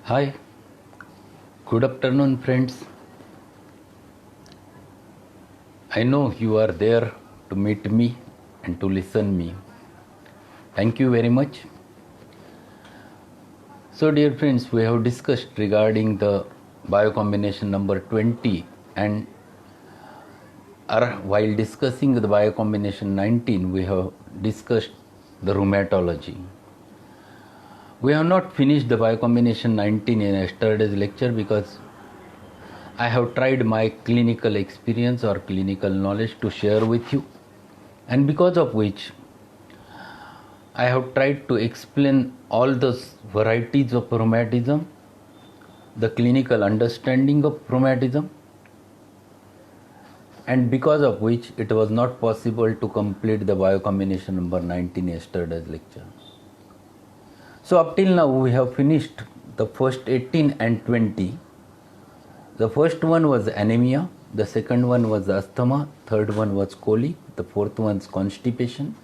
Hi, good afternoon, friends. I know you are there to meet me and to listen me. Thank you very much. So, dear friends, we have discussed regarding the biocombination number 20, and while discussing the biocombination 19, we have discussed the rheumatology. We have not finished the biocombination 19 in yesterday's lecture because I have tried my clinical experience or clinical knowledge to share with you, and because of which I have tried to explain all those varieties of rheumatism, the clinical understanding of rheumatism, and because of which it was not possible to complete the biocombination number 19 yesterday's lecture. So up till now we have finished the first 18 and 20. The first one was anemia, the second one was asthma, third one was colic, the fourth one is constipation,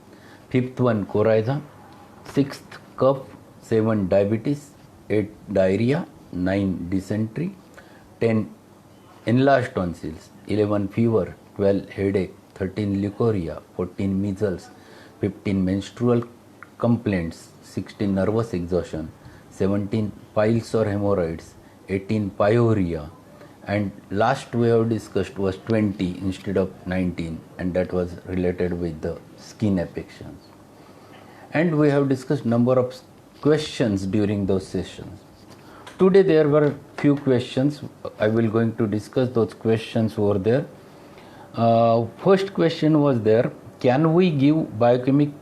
fifth one coryza, sixth cough, 7 diabetes, 8 diarrhea, 9 dysentery, 10 enlarged tonsils, 11 fever, 12 headache, 13 leukorrhea, 14 measles, 15 menstrual complaints, 16 nervous exhaustion, 17 piles or hemorrhoids, 18 pyorrhea, and last we have discussed was 20 instead of 19, and that was related with the skin affections. And we have discussed number of questions during those sessions. Today there were few questions. I will going to discuss those questions over there. First question was there: can we give biochemic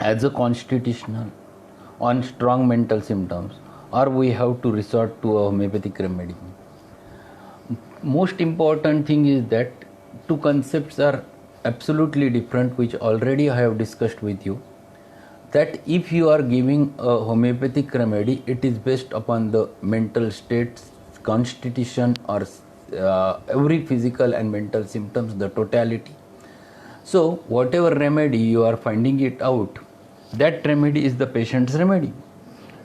as a constitutional on strong mental symptoms, or we have to resort to a homeopathic remedy? Most important thing is that two concepts are absolutely different, which already I have discussed with you. That if you are giving a homeopathic remedy, it is based upon the mental states, constitution, or every physical and mental symptoms, the totality. So whatever remedy you are finding it out, that remedy is the patient's remedy.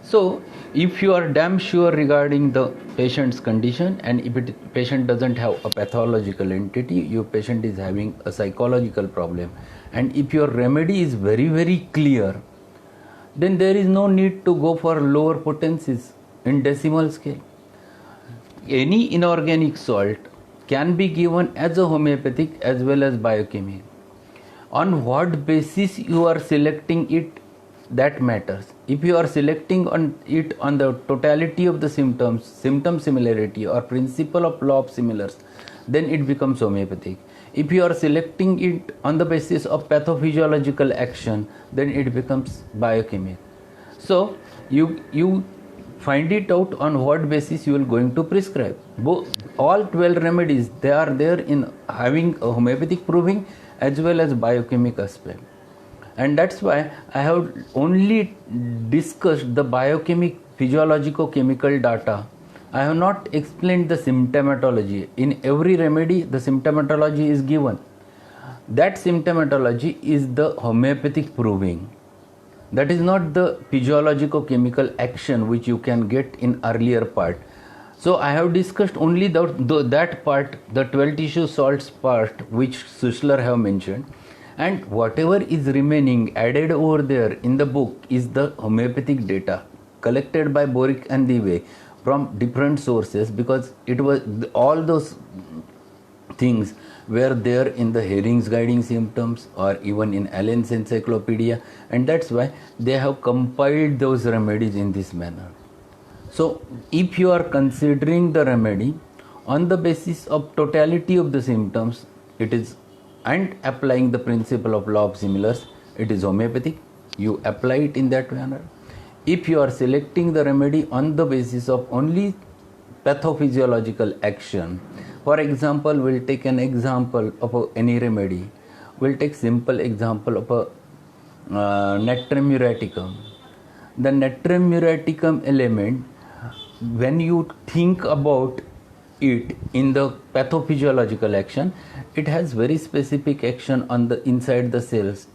So if you are damn sure regarding the patient's condition, and if patient doesn't have a pathological entity, your patient is having a psychological problem, and if your remedy is very, very clear, then there is no need to go for lower potencies in decimal scale. Any inorganic salt can be given as a homeopathic as well as biochemical. On what basis you are selecting it, that matters. If you are selecting on it on the totality of the symptoms, symptom similarity, or principle of law of similars, then it becomes homeopathic. If you are selecting it on the basis of pathophysiological action, then it becomes biochemical. So you find it out on what basis you are going to prescribe. All 12 remedies, they are there in having a homeopathic proving as well as biochemical aspect. And that's why I have only discussed the biochemic physiologico-chemical data. I have not explained the symptomatology. In every remedy, the symptomatology is given. That symptomatology is the homeopathic proving. That is not the physiologico-chemical action which you can get in earlier part. So I have discussed only that part, the 12 tissue salts part, which Sussler have mentioned. And whatever is remaining added over there in the book is the homeopathic data collected by Boric and Dewey from different sources, because it was all those things were there in the Herring's Guiding Symptoms or even in Allen's Encyclopedia, and that's why they have compiled those remedies in this manner. So if you are considering the remedy on the basis of totality of the symptoms, it is, and applying the principle of law of similars, it is homeopathic. You apply it in that manner. If you are selecting the remedy on the basis of only pathophysiological action, for example, we'll take an example of any remedy. We'll take simple example of a Natrum muriaticum. The Natrum muriaticum element, when you think about it in the pathophysiological action, it has very specific action on the inside the cells.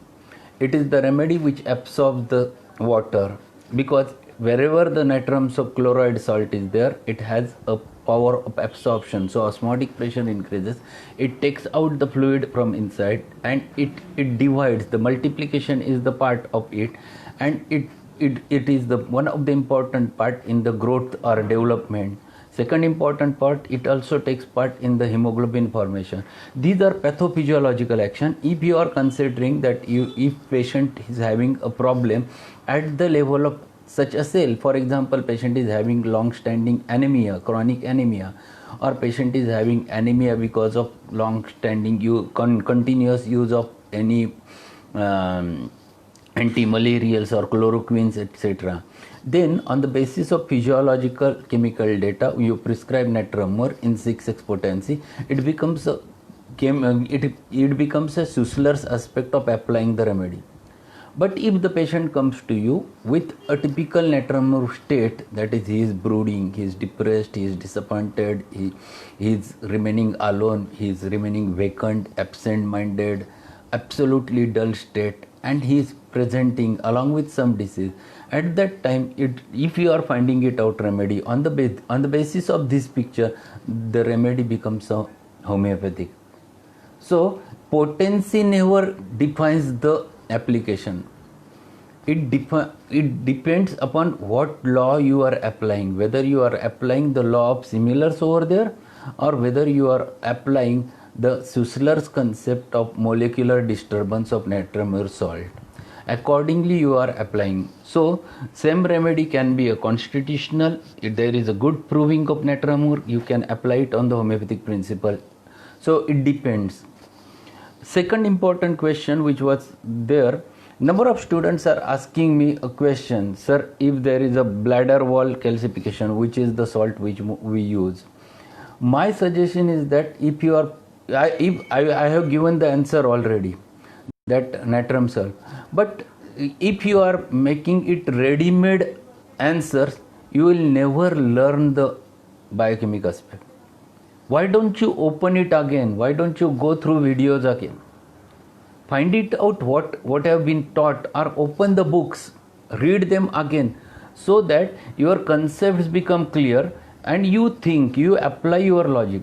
It is the remedy which absorbs the water, because wherever the natrium chloride salt is there, it has a power of absorption. So osmotic pressure increases, it takes out the fluid from inside, and it divides. The multiplication is the part of it, and it is the one of the important part in the growth or development. Second important part, it also takes part in the hemoglobin formation. These are pathophysiological action. If you are considering that if patient is having a problem at the level of such a cell, for example, patient is having long-standing anemia, chronic anemia, or patient is having anemia because of long-standing continuous use of any anti-malarials or chloroquines, etc. Then on the basis of physiological chemical data, you prescribe natriuretic in 6x potency. It becomes a Sussler's aspect of applying the remedy. But if the patient comes to you with a typical natriuretic state, that is, he is brooding, he is depressed, he is disappointed, he is remaining alone, he is remaining vacant, absent-minded, absolutely dull state, and he is presenting along with some disease, at that time, if you are finding it out remedy on the basis of this picture, the remedy becomes a homeopathic. So potency never defines the application. It depends upon what law you are applying, whether you are applying the law of similars over there, or whether you are applying the Sussler's concept of molecular disturbance of natriuretic salt. Accordingly you are applying. So same remedy can be a constitutional. If there is a good proving of natriuretic, you can apply it on the homeopathic principle. So it depends. Second important question which was there, number of students are asking me a question, sir, if there is a bladder wall calcification, which is the salt which we use. My suggestion is that if you are, I have given the answer already, that natrium salt. But if you are making it ready-made answers, you will never learn the biochemical aspect. Why don't you open it again? Why don't you go through videos again? Find it out what have been taught, or open the books, read them again, so that your concepts become clear and you think, you apply your logic.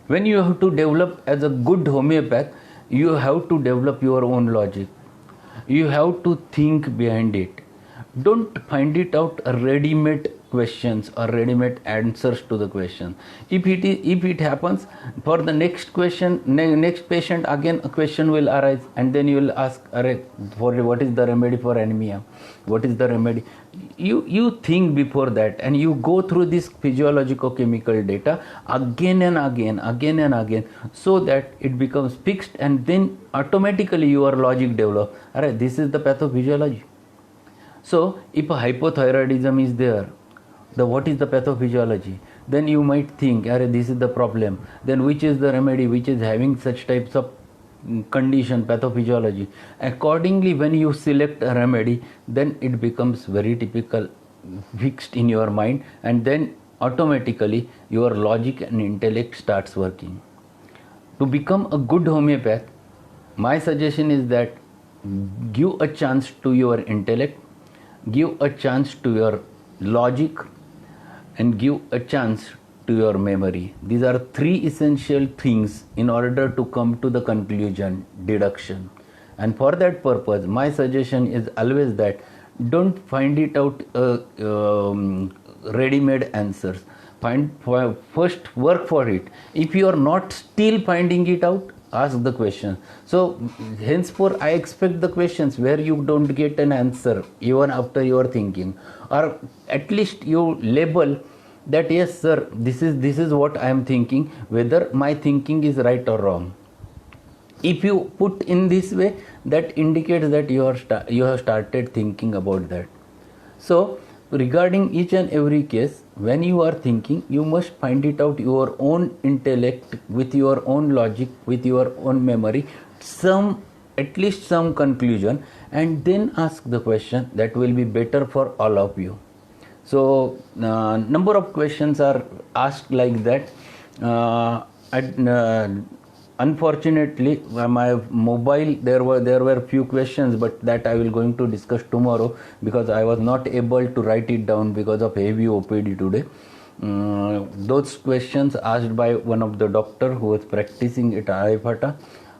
When you have to develop as a good homeopath, you have to develop your own logic. You have to think behind it. Don't find it out ready-made questions or ready-made answers to the question. If it happens for the next question, next patient, again a question will arise, and then you will ask, what is the remedy for anemia? What is the remedy? You think before that, and you go through this physiological chemical data again and again, so that it becomes fixed, and then automatically your logic develops. This is the pathophysiology. So if a hypothyroidism is there, what is the pathophysiology? Then you might think, this is the problem. Then which is the remedy which is having such types of condition, pathophysiology? Accordingly, when you select a remedy, then it becomes very typical, fixed in your mind, and then automatically your logic and intellect starts working. To become a good homeopath, my suggestion is that give a chance to your intellect, give a chance to your logic, and give a chance to your memory. These are three essential things in order to come to the conclusion, deduction. And for that purpose, my suggestion is always that don't find it out ready-made answers. First work for it. If you are not still finding it out, ask the question. So henceforth I expect the questions where you don't get an answer even after you are thinking, or at least you label that, yes sir, this is what I am thinking, whether my thinking is right or wrong. If you put in this way, that indicates that you have started thinking about that. So regarding each and every case, when you are thinking, you must find it out your own intellect, with your own logic, with your own memory, at least some conclusion, and then ask the question. That will be better for all of you. So number of questions are asked like that. unfortunately my mobile, there were few questions, but that I will going to discuss tomorrow, because I was not able to write it down because of heavy OPD today. Those questions asked by one of the doctor who was practicing at Ayapata,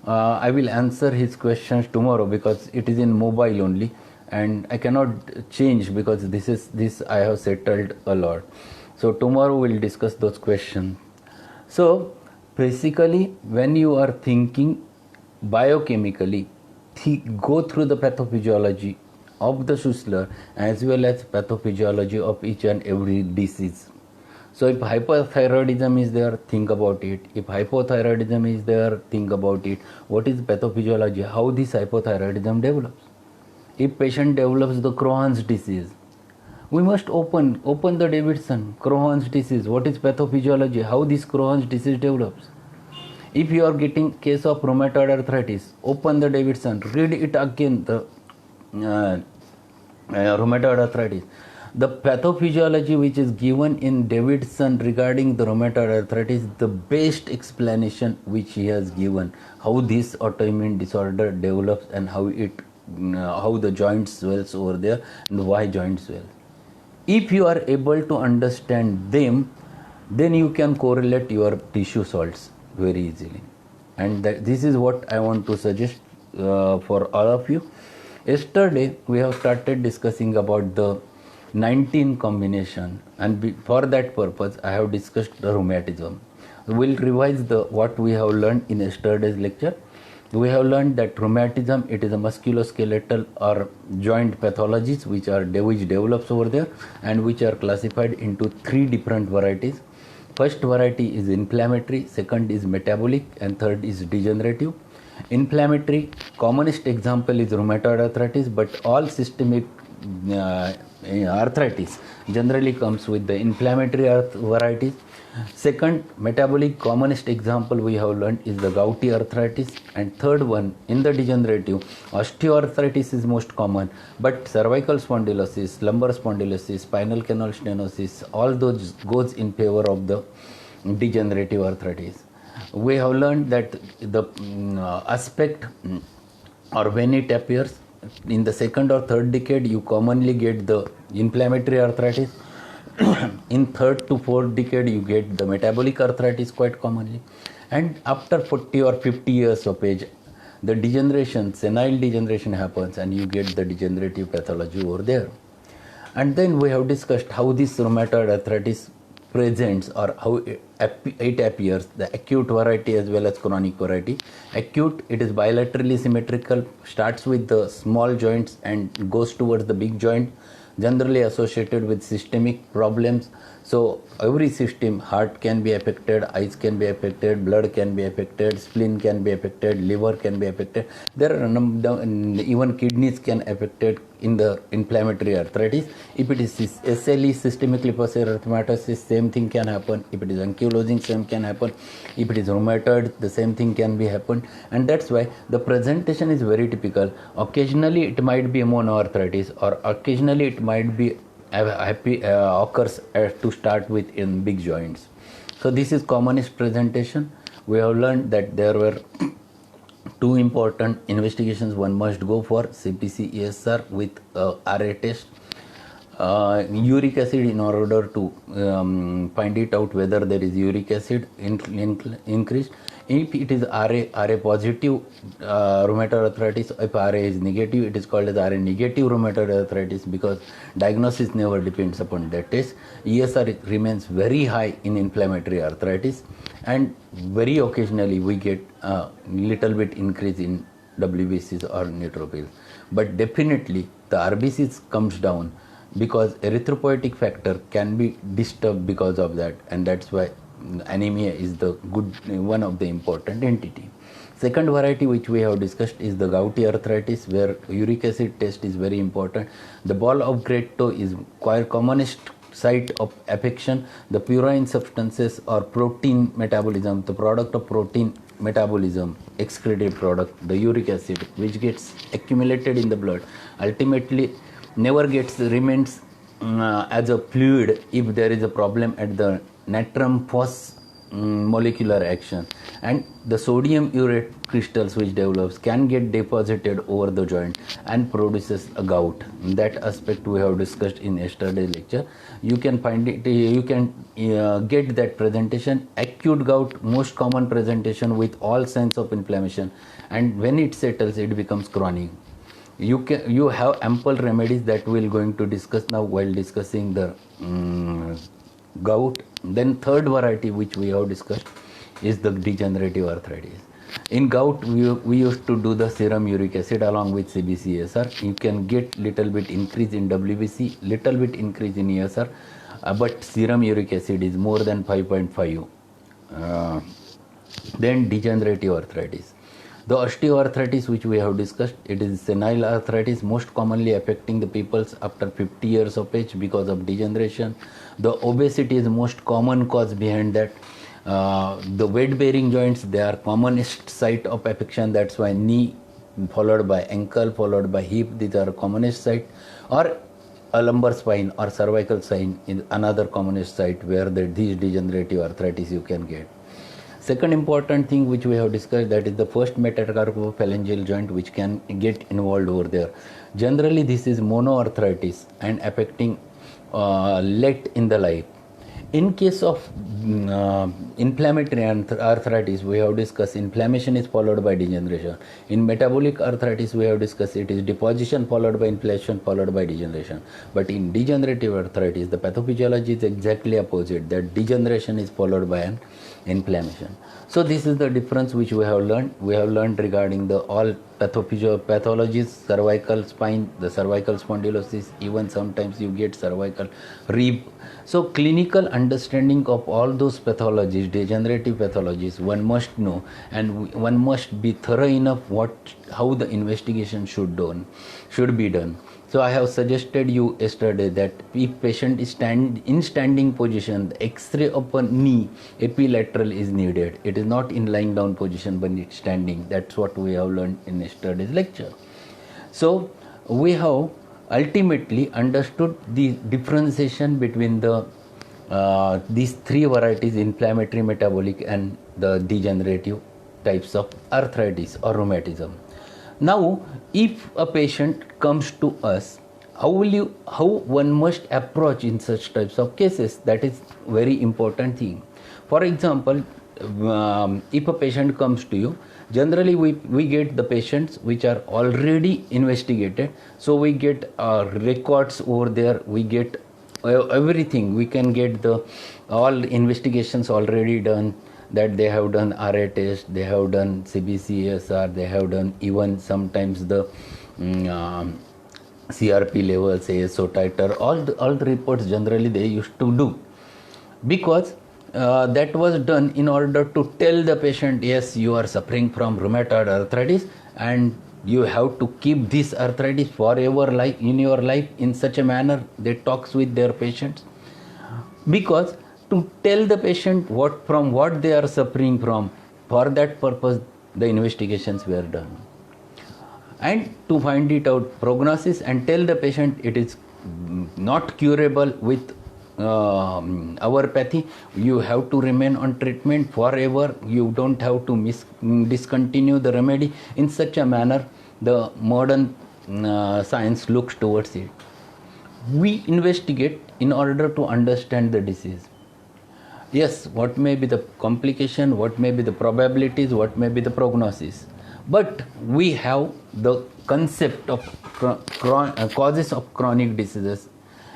I will answer his questions tomorrow, because it is in mobile only and I cannot change, because this I have settled a lot. So tomorrow we'll discuss those questions. So basically, when you are thinking biochemically, go through the pathophysiology of the Schussler as well as pathophysiology of each and every disease. So if hyperthyroidism is there, think about it. If hypothyroidism is there, think about it. What is pathophysiology? How this hypothyroidism develops? If patient develops the Crohn's disease, we must open the Davidson. Crohn's disease, what is pathophysiology? How this Crohn's disease develops? If you are getting case of rheumatoid arthritis, open the Davidson, read it again, the rheumatoid arthritis. The pathophysiology which is given in Davidson regarding the rheumatoid arthritis, the best explanation which he has given, how this autoimmune disorder develops and how the joint swells over there and why joint swell. If you are able to understand them, then you can correlate your tissue salts very easily. And this is what I want to suggest for all of you. Yesterday we have started discussing about the 19 combination, and for that purpose I have discussed the rheumatism. We'll revise what we have learned in yesterday's lecture. We have learned that rheumatism, it is a musculoskeletal or joint pathologies which develops over there, and which are classified into 3 different varieties. First variety is inflammatory, second is metabolic, and third is degenerative. Inflammatory, commonest example is rheumatoid arthritis, but all systemic arthritis generally comes with the inflammatory varieties. Second, metabolic, commonest example we have learned is the gouty arthritis. And third one, in the degenerative, osteoarthritis is most common, but cervical spondylosis, lumbar spondylosis, spinal canal stenosis, all those goes in favor of the degenerative arthritis. We have learned that the aspect or when it appears in the second or third decade, you commonly get the inflammatory arthritis. In third to fourth decade, you get the metabolic arthritis quite commonly. And after 40 or 50 years of age, the degeneration, senile degeneration happens, and you get the degenerative pathology over there. And then we have discussed how this rheumatoid arthritis presents, or how it appears, the acute variety as well as chronic variety. Acute, it is bilaterally symmetrical, starts with the small joints and goes towards the big joint, generally associated with systemic problems. So every system, heart can be affected, eyes can be affected, blood can be affected, spleen can be affected, liver can be affected. There are even kidneys can be affected in the inflammatory arthritis. If it is SLE, systemic lupus erythematosus, same thing can happen. If it is ankylosing, same can happen. If it is rheumatoid, the same thing can be happen. And that's why the presentation is very typical. Occasionally it might be monoarthritis, or occasionally it might be occurs to start with in big joints. So this is commonest presentation. We have learned that there were 2 important investigations one must go for: CPC ESR with RA test, uric acid in order to find it out whether there is uric acid increased. If it is RA positive rheumatoid arthritis, if RA is negative, it is called as RA negative rheumatoid arthritis, because diagnosis never depends upon that test. ESR remains very high in inflammatory arthritis, and very occasionally we get a little bit increase in WBCs or neutrophils. But definitely the RBCs comes down, because erythropoietic factor can be disturbed because of that, and that's why anemia is the one of the important entity. Second variety which we have discussed is the gouty arthritis, where uric acid test is very important. The ball of great toe is quite commonest site of affection. The purine substances or protein metabolism, the product of protein metabolism, excreted product, the uric acid, which gets accumulated in the blood, ultimately remains as a fluid if there is a problem at the natrum phos molecular action, and the sodium urate crystals which develops can get deposited over the joint and produces a gout. That aspect we have discussed in yesterday's lecture. You can find it, you can get that presentation. Acute gout, most common presentation with all signs of inflammation, and when it settles it becomes chronic. You have ample remedies that we're going to discuss now while discussing the gout. Then third variety which we have discussed is the degenerative arthritis. In gout we used to do the serum uric acid along with CBC-ESR. You can get little bit increase in WBC, little bit increase in ESR, but serum uric acid is more than 5.5. Then degenerative arthritis. The osteoarthritis which we have discussed, it is senile arthritis, most commonly affecting the people after 50 years of age because of degeneration. The obesity is most common cause behind that. The weight bearing joints, they are commonest site of affection. That's why knee followed by ankle followed by hip, these are commonest site. Or a lumbar spine or cervical spine is another commonest site where these degenerative arthritis you can get. Second important thing which we have discussed, that is the first metacarpophalangeal joint which can get involved over there. Generally this is monoarthritis and affecting late in the life. In case of inflammatory arthritis, we have discussed inflammation is followed by degeneration. In metabolic arthritis, we have discussed it is deposition followed by inflammation followed by degeneration. But in degenerative arthritis, the pathophysiology is exactly opposite, that degeneration is followed by an inflammation. So this is the difference which we have learned. We have learned regarding the all pathologies, cervical spine, the cervical spondylosis, even sometimes you get cervical rib. So clinical understanding of all those pathologies, degenerative pathologies, one must know, and one must be thorough enough how the investigation should be done. So I have suggested you yesterday that if patient is in standing position, the X-ray of a knee epilateral is needed. It is not in lying down position but it's standing. That's what we have learned in yesterday's lecture. So we have ultimately understood the differentiation between these three varieties: inflammatory, metabolic, and the degenerative types of arthritis or rheumatism. Now, if a patient comes to us, how one must approach in such types of cases? That is very important thing. For example, if a patient comes to you, generally we get the patients which are already investigated. So we get records over there, we get everything. We can get all investigations already done, that they have done RA test, they have done CBC-ESR, they have done even sometimes the CRP levels, ASO titer, all the reports generally they used to do, because that was done in order to tell the patient, yes, you are suffering from rheumatoid arthritis and you have to keep this arthritis forever in your life. In such a manner they talks with their patients, because to tell the patient what they are suffering from. For that purpose the investigations were done, and to find it out prognosis and tell the patient it is not curable with allopathy. You have to remain on treatment forever. You don't have to discontinue the remedy. In such a manner the modern science looks towards it. We investigate in order to understand the disease. Yes, what may be the complication, what may be the probabilities, what may be the prognosis, but we have the concept of causes of chronic diseases,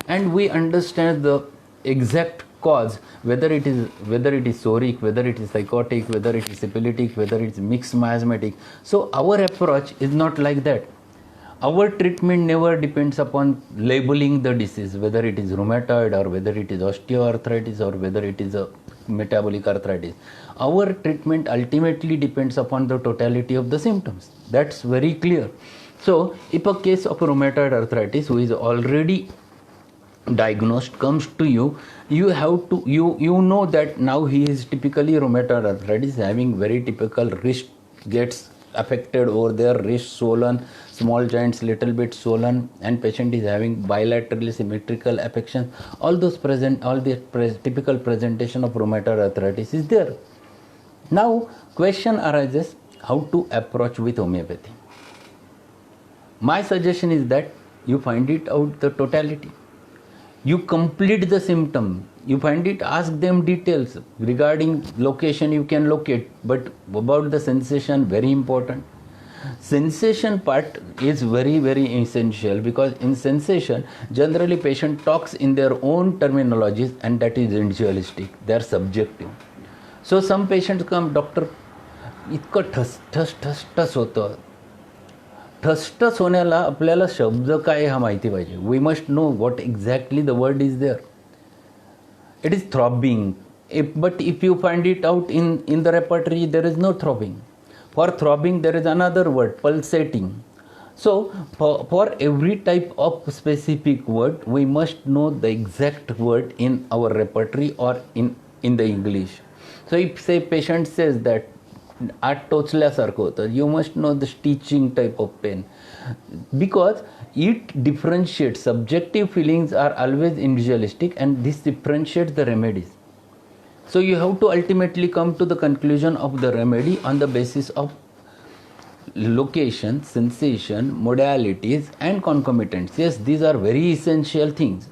and we understand the exact cause, whether it is psoric, whether it is psychotic, whether it is epileptic, whether it is mixed miasmatic. So our approach is not like that. Our treatment never depends upon labeling the disease, whether it is rheumatoid or whether it is osteoarthritis or whether it is a metabolic arthritis. Our treatment ultimately depends upon the totality of the symptoms. That's very clear. So if a case of rheumatoid arthritis who is already diagnosed comes to you, you have to you know that now he is typically rheumatoid arthritis, having very typical wrist gets affected over there, wrist swollen, small joints little bit swollen, and patient is having bilaterally symmetrical affection. All those present, all the typical presentation of rheumatoid arthritis is there. Now question arises, how to approach with homeopathy. My suggestion is that you find it out the totality. You complete the symptom. You find it, ask them details regarding location you can locate, but about the sensation, very important. Sensation part is very, very essential, because in sensation, generally patient talks in their own terminologies, and that is individualistic. They are subjective. So some patients come, doctor, इतकं ठस ठस ठस ठस होतं. ठसठस होण्याला आपल्याला शब्द काय हा माहिती पाहिजे. We must know what exactly the word is there. It is throbbing, but if you find it out in the repertory, there is no throbbing. For throbbing, there is another word, pulsating. So for every type of specific word, we must know the exact word in our repertory or in the English. So if say patient says that आत टोचल्यासारखं होतं, you must know the stitching type of pain, because it differentiates. Subjective feelings are always individualistic, and this differentiates the remedies. So you have to ultimately come to the conclusion of the remedy on the basis of location, sensation, modalities and concomitants. Yes, these are very essential things.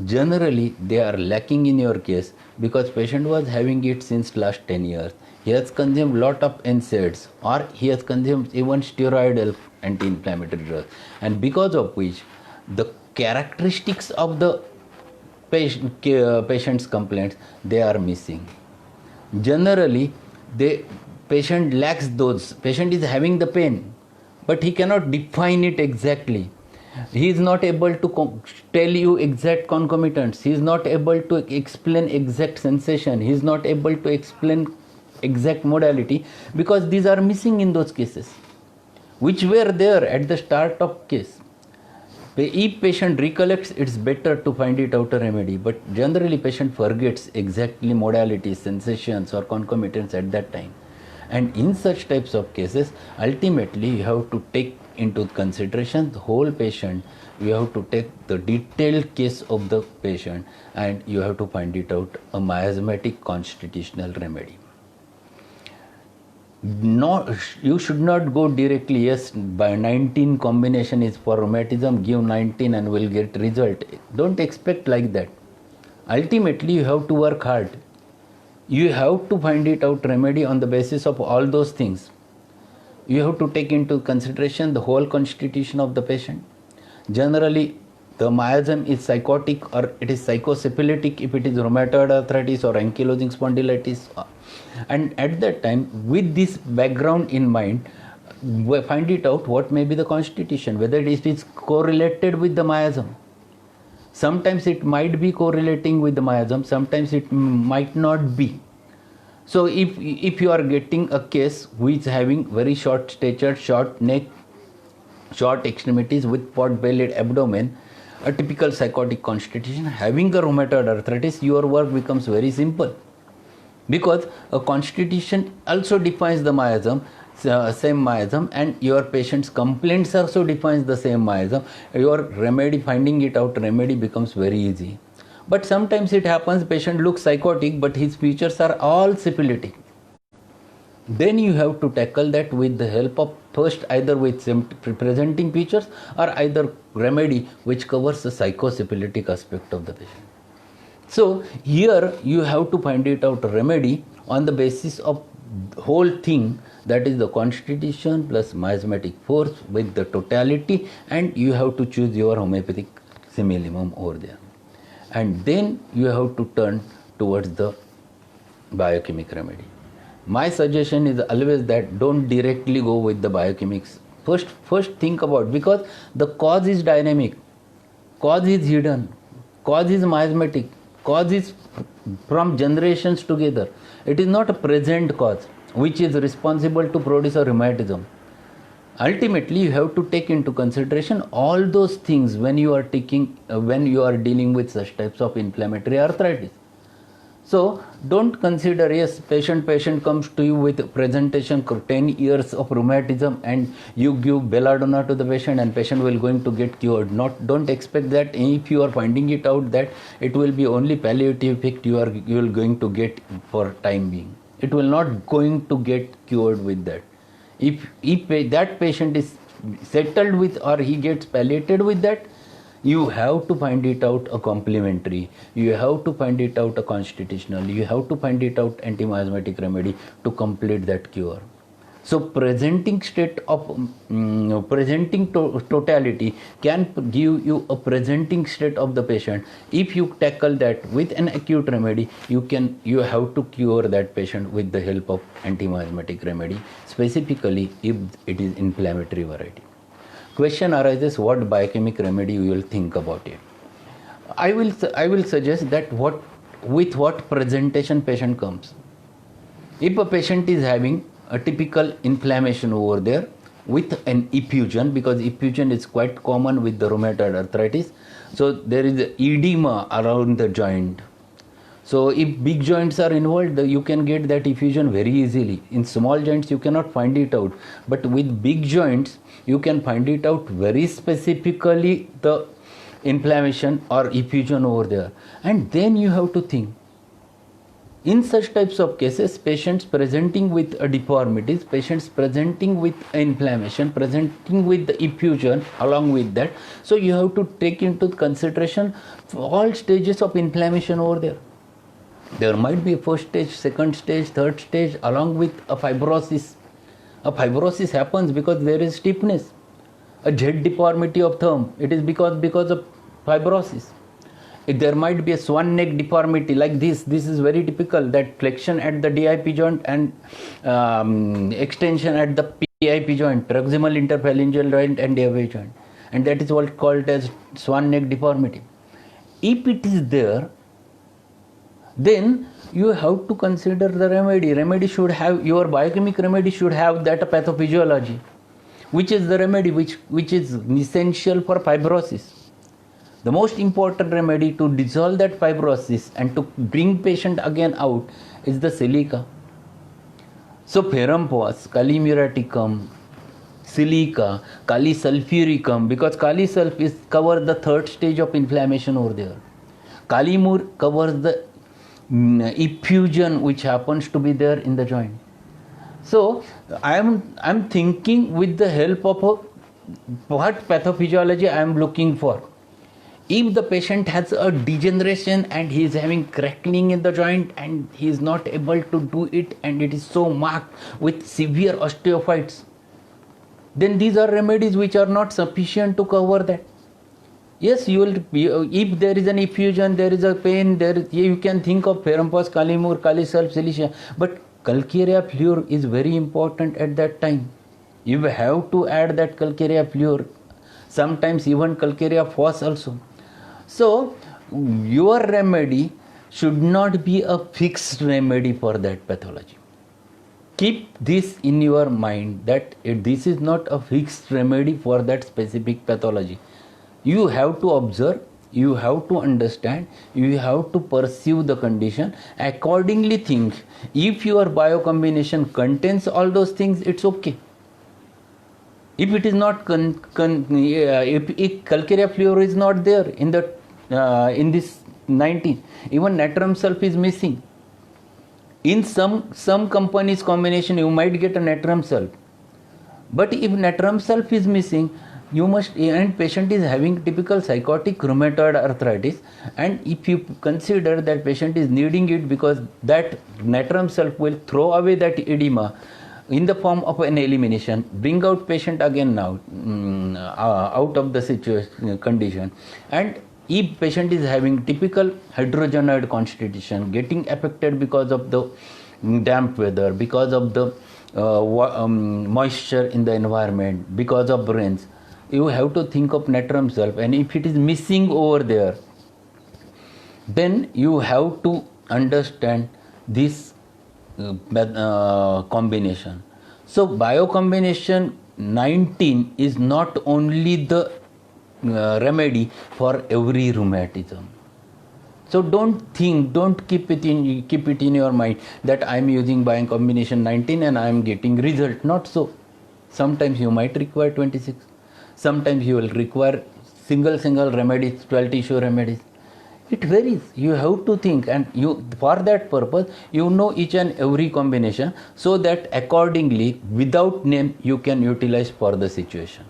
Generally they are lacking in your case because patient was having it since last 10 years. He has consumed lot of NSAIDs, or he has consumed even steroidal anti-inflammatory drugs, and because of which the characteristics of the patient's complaints, they are missing. Generally the patient lacks those. Patient is having the pain, but he cannot define it exactly. He is not able to tell you exact concomitants. He is not able to explain exact sensation. He is not able to explain exact modality, because these are missing in those cases which were there at the start of case. If patient recollects, it's better to find it out a remedy, but generally patient forgets exactly modalities, sensations or concomitants at that time. And in such types of cases, ultimately you have to take into consideration the whole patient. You have to take the detailed case of the patient, and you have to find it out a miasmatic constitutional remedy. No, you should not go directly, yes, by 19 combination is for rheumatism, give 19 and will get result. Don't expect like that. Ultimately you have to work hard. You have to find it out remedy on the basis of all those things. You have to take into consideration the whole constitution of the patient. Generally the miasm is psychotic, or it is psychosyphilitic if it is rheumatoid arthritis or ankylosing spondylitis. And at that time, with this background in mind, we find it out what may be the constitution, whether it is correlated with the miasm. Sometimes it might be correlating with the miasm, sometimes it might not be. So if you are getting a case which is having very short stature, short neck, short extremities with pot-bellied abdomen, a typical psychotic constitution, having the rheumatoid arthritis, your work becomes very simple. Because a constitution also defines the miasm, same miasm, and your patient's complaints also defines the same miasm. Your remedy, finding it out remedy becomes very easy. But sometimes it happens patient looks psychotic but his features are all syphilitic. Then you have to tackle that with the help of first either with presenting features or either remedy which covers the psychosyphilitic aspect of the patient. So here you have to find it out a remedy on the basis of whole thing, that is the constitution plus miasmatic force with the totality, and you have to choose your homeopathic simillimum over there. And then you have to turn towards the biochemic remedy. My suggestion is always that don't directly go with the biochemics. First think about, because the cause is dynamic, cause is hidden, cause is miasmatic, cause is from generations together. It is not a present cause which is responsible to produce a rheumatism. Ultimately you have to take into consideration all those things when you are dealing with such types of inflammatory arthritis. So don't consider, yes, patient comes to you with presentation 10 years of rheumatism and you give belladonna to the patient and patient will going to get cured. Don't expect that. If you are finding it out that it will be only palliative effect you are going to get for time being. It will not going to get cured with that. If that patient is settled with or he gets palliated with that, you have to find it out a complementary, you have to find it out a constitutional, you have to find it out anti-miasmatic remedy to complete that cure. So presenting state of totality can give you a presenting state of the patient. If you tackle that with an acute remedy, you have to cure that patient with the help of anti-miasmatic remedy, specifically if it is inflammatory variety. Question arises, what biochemic remedy you will think about it. I will suggest that with what presentation patient comes. If a patient is having a typical inflammation over there with an effusion, because effusion is quite common with the rheumatoid arthritis, so there is edema around the joint. So if big joints are involved, you can get that effusion very easily. In small joints you cannot find it out, but with big joints you can find it out very specifically, the inflammation or effusion over there. And then you have to think, in such types of cases, patients presenting with a deformities, patients presenting with inflammation, presenting with the effusion along with that, so you have to take into consideration all stages of inflammation over there. There might be a first stage, second stage, third stage, along with a fibrosis. A fibrosis happens because there is stiffness. A Z deformity of thumb, it is because of fibrosis. If there might be a swan neck deformity like this is very typical, that flexion at the DIP joint and extension at the PIP joint, proximal interphalangeal joint and DIP joint, and that is what called as swan neck deformity. If it is there, then you have to consider the remedy. Remedy should have, your biochemic remedy should have that pathophysiology, which is the remedy which is essential for fibrosis. The most important remedy to dissolve that fibrosis and to bring patient again out is the silica. So ferrum pos, Kali-muriaticum, silica, Kali-sulfuricum, because Kali-sulf is cover the third stage of inflammation over there. Kali-mur covers the effusion which happens to be there in the joint. So I'm thinking with the help of what pathophysiology I am looking for. If the patient has a degeneration and he is having crackling in the joint and he is not able to do it and it is so marked with severe osteophytes, then these are remedies which are not sufficient to cover that. Yes, you will. If there is an effusion, there is a pain, you can think of ferrum pos, Kali-mur, Kali-sulf, silica. But calcarea fluor is very important at that time. You have to add that calcarea fluor. Sometimes even calcarea phos also. So your remedy should not be a fixed remedy for that pathology. Keep this in your mind that this is not a fixed remedy for that specific pathology. You have to observe, you have to understand, you have to pursue the condition, accordingly think. If your biocombination contains all those things, it's okay. If it is not, if calcarea fluor is not there in this 19, even natrum sulf is missing. In some companies combination, you might get a natrum sulf. But if natrum sulf is missing, you must, and patient is having typical psychotic rheumatoid arthritis, and if you consider that patient is needing it because that natrum sulf will throw away that edema in the form of an elimination, bring out patient again now out of the situation condition. And if patient is having typical hydrogenoid constitution, getting affected because of the damp weather, because of the moisture in the environment, because of rains, you have to think of natrum sulf. And if it is missing over there, then you have to understand this combination. So biocombination 19 is not only the remedy for every rheumatism. So don't keep it in your mind that I am using Biome combination 19 and I am getting result. Not so. Sometimes you might require 26. Sometimes you will require single remedies, 12 tissue remedies. It varies. You have to think, and you, for that purpose, you know each and every combination, so that accordingly, without name, you can utilize for the situation.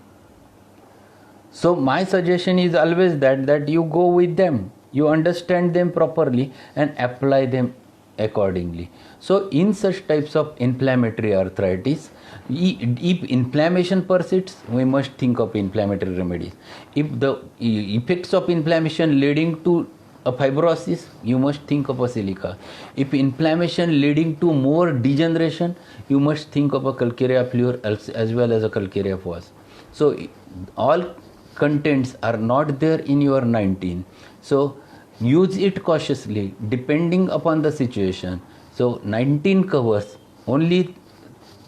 So my suggestion is always that you go with them, you understand them properly and apply them accordingly. So in such types of inflammatory arthritis, if inflammation persists, we must think of inflammatory remedies. If the effects of inflammation leading to a fibrosis, you must think of a silica. If inflammation leading to more degeneration, you must think of a Calcarea fluor as well as a Calcarea fos. So all contents are not there in your 19. So use it cautiously depending upon the situation. So 19 covers only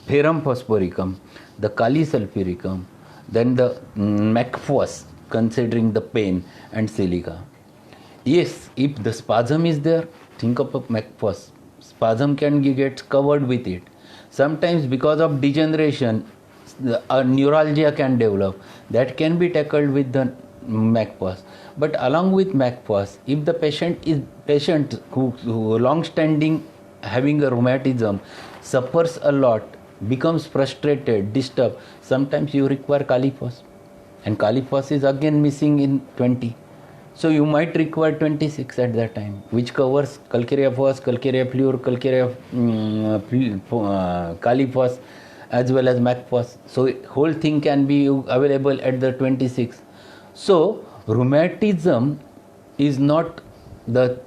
Ferrum phosphoricum, the Kali sulfuricum, then the McPhos considering the pain, and silica. Yes, if the spasm is there, think of a McPhos. Spasm can get covered with it. Sometimes because of degeneration, a neuralgia can develop. That can be tackled with the McPhos. But along with McPhos, if the patient who long-standing having a rheumatism, suffers a lot, becomes frustrated, disturbed, sometimes you require Califos. And Califos is again missing in 20. So you might require 26 at that time, which covers Calcarea fos, Calcarea fluor, Calcarea Califos, as well as McPhos. So whole thing can be available at the 26. So rheumatism is not the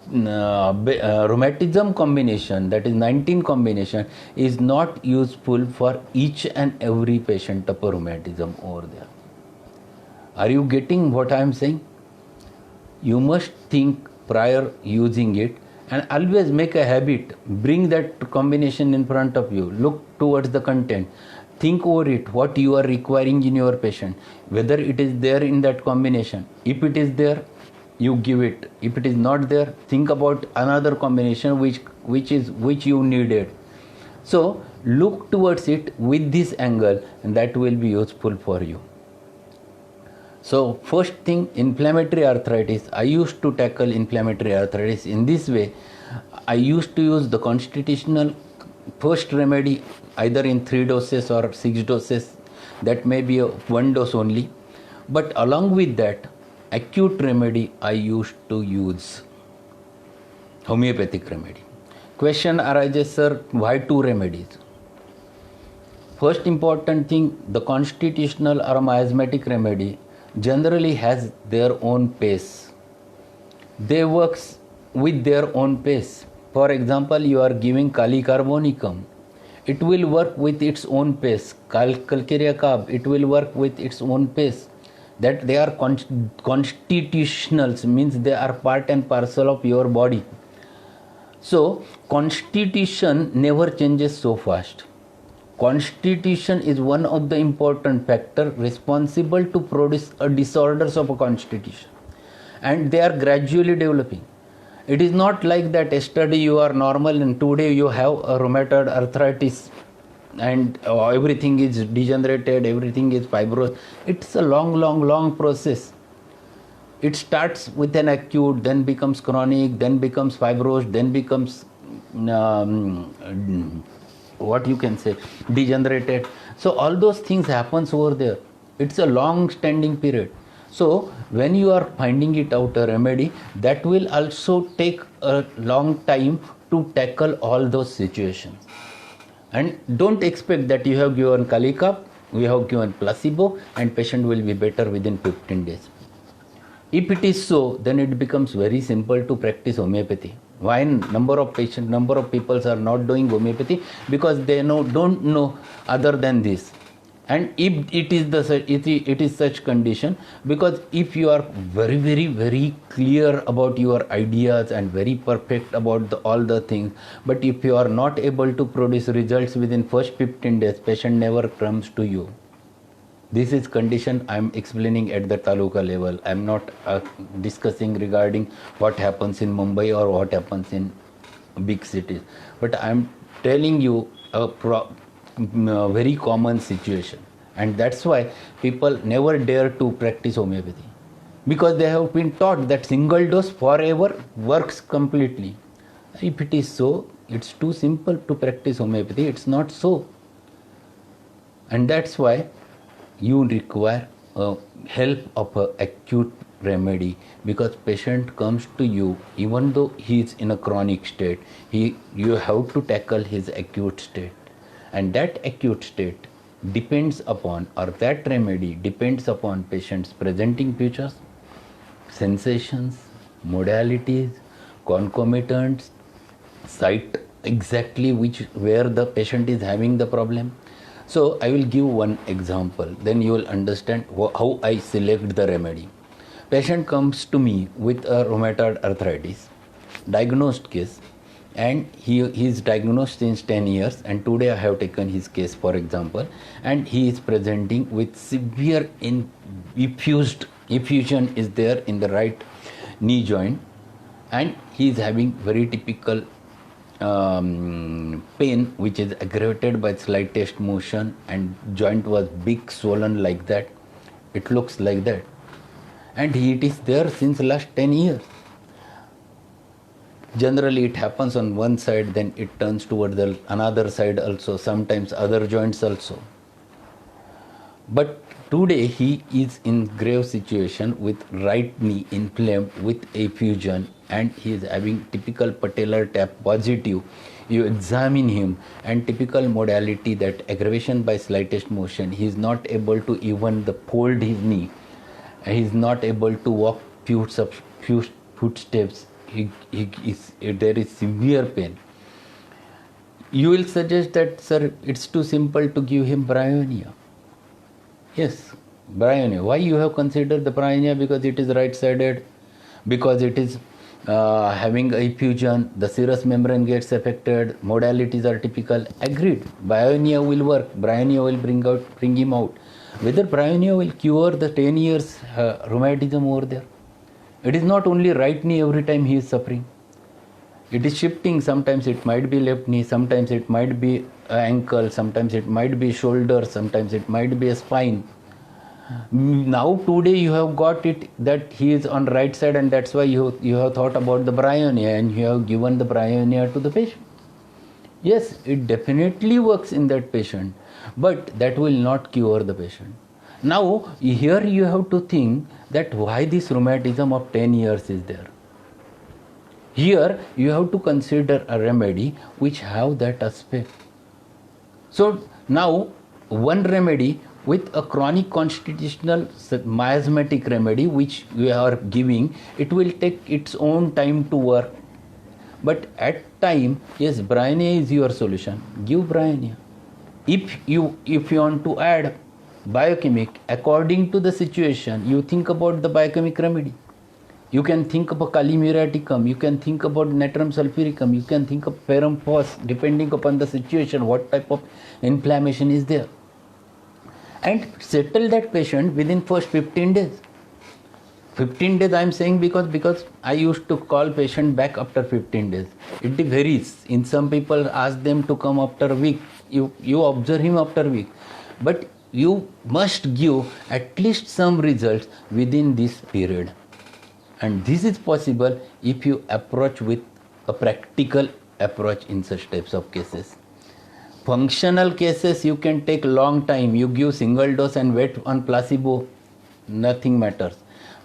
rheumatism combination, that is 19 combination, is not useful for each and every patient of rheumatism over there. Are you getting what I am saying? You must think prior using it, and always make a habit. Bring that combination in front of you. Look towards the content. Think over it, what you are requiring in your patient, whether it is there in that combination. If it is there, you give it. If it is not there, think about another combination which you needed. So look towards it with this angle, and that will be useful for you. So first thing, inflammatory arthritis. I used to tackle inflammatory arthritis in this way. I used to use the constitutional first remedy either in 3 doses or 6 doses. That may be a 1 dose only. But along with that, acute remedy, I used to use homeopathic remedy. Question arises, sir, why 2 remedies? First important thing, the constitutional or miasmatic remedy generally has their own pace. They works with their own pace. For example, you are giving Kali carbonicum. It will work with its own pace. Calcarea carb, it will work with its own pace. That they are constitutionals, means they are part and parcel of your body. So constitution never changes so fast. Constitution is one of the important factor responsible to produce a disorders of a constitution, and they are gradually developing. It is not like that yesterday you are normal and today you have a rheumatoid arthritis and everything is degenerated, everything is fibrous. It's a long process. It starts with an acute, then becomes chronic, then becomes fibrous, then becomes what you can say, degenerated. So all those things happens over there. It's a long standing period. So when you are finding it out a remedy, that will also take a long time to tackle all those situations. And don't expect that you have given Kalika, we have given placebo, and patient will be better within 15 days. If it is so, then it becomes very simple to practice homeopathy. Why number of people are not doing homeopathy? Because they don't know other than this. And if it is such condition, because if you are very clear about your ideas and very perfect about all the things, but if you are not able to produce results within first 15 days, patient never comes to you. This is condition I'm explaining at the taluka level. I'm not discussing regarding what happens in Mumbai or what happens in big cities, but I'm telling you a very common situation, and that's why people never dare to practice homeopathy, because they have been taught that single dose forever works completely. If it is so, it's too simple to practice homeopathy. It's not so, and that's why you require help of a acute remedy, because patient comes to you even though he is in a chronic state. You have to tackle his acute state, and that acute state depends upon, or that remedy depends upon, patient's presenting features, sensations, modalities, concomitants, site exactly where the patient is having the problem. So I will give one example, then you will understand how I select the remedy. Patient comes to me with a rheumatoid arthritis, diagnosed case, and he is diagnosed since 10 years, and today I have taken his case for example, and he is presenting with severe effusion is there in the right knee joint, and he is having very typical pain which is aggravated by slightest motion, and joint was big swollen like that. It looks like that, and it is there since last 10 years. Generally it happens on one side, then it turns toward the another side also, sometimes other joints also. But today he is in grave situation with right knee inflamed with effusion, and he is having typical patellar tap positive. You examine him, and typical modality that aggravation by slightest motion. He is not able to even fold his knee. He is not able to walk few footsteps. There is severe pain. You will suggest that, sir, it's too simple to give him bryonia. Yes, bryonia. Why you have considered the bryonia? Because it is right-sided, because it is having a effusion, the serous membrane gets affected, modalities are typical. Agreed, bryonia will work, bryonia will bring him out. Whether bryonia will cure the 10 years rheumatism over there? It is not only right knee every time he is suffering. It is shifting. Sometimes it might be left knee, sometimes it might be ankle, sometimes it might be shoulder, sometimes it might be a spine. Now today you have got it that he is on right side, and that's why you have thought about the bryonia, and you have given the bryonia to the patient. Yes, it definitely works in that patient, but that will not cure the patient. Now here you have to think that why this rheumatism of 10 years is there. Here you have to consider a remedy which have that aspect. So now one remedy with a chronic constitutional miasmatic remedy which we are giving, it will take its own time to work. But at time, yes, bryonia is your solution. Give bryonia. If you want to add biochemic, according to the situation, you think about the biochemic remedy. You can think of a calimiraticum, you can think about natrum sulfuricum, you can think of ferrum phos, depending upon the situation, what type of inflammation is there. And settle that patient within first 15 days. 15 days I am saying because I used to call patient back after 15 days. It varies. In some people ask them to come after a week. You observe him after a week. But you must give at least some results within this period. And this is possible if you approach with a practical approach in such types of cases. Functional cases you can take long time. You give single dose and wait on placebo, nothing matters.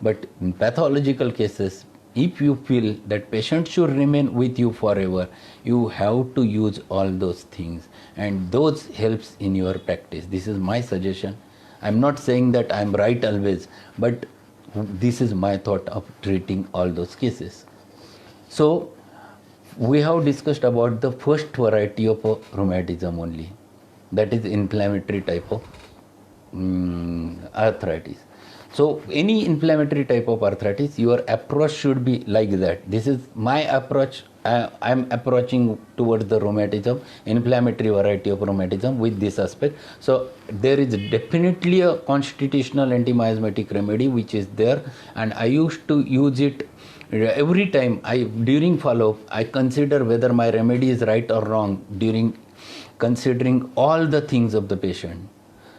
But in pathological cases, if you feel that patient should remain with you forever, you have to use all those things, and those helps in your practice. This is my suggestion. I'm not saying that I'm right always, but this is my thought of treating all those cases. So we have discussed about the first variety of rheumatism only, that is inflammatory type of arthritis. So any inflammatory type of arthritis, your approach should be like that. This is my approach. I'm approaching towards the rheumatism, inflammatory variety of rheumatism with this aspect. So there is definitely a constitutional anti-miasmatic remedy which is there, and I used to use it every time. During follow-up, I consider whether my remedy is right or wrong during considering all the things of the patient.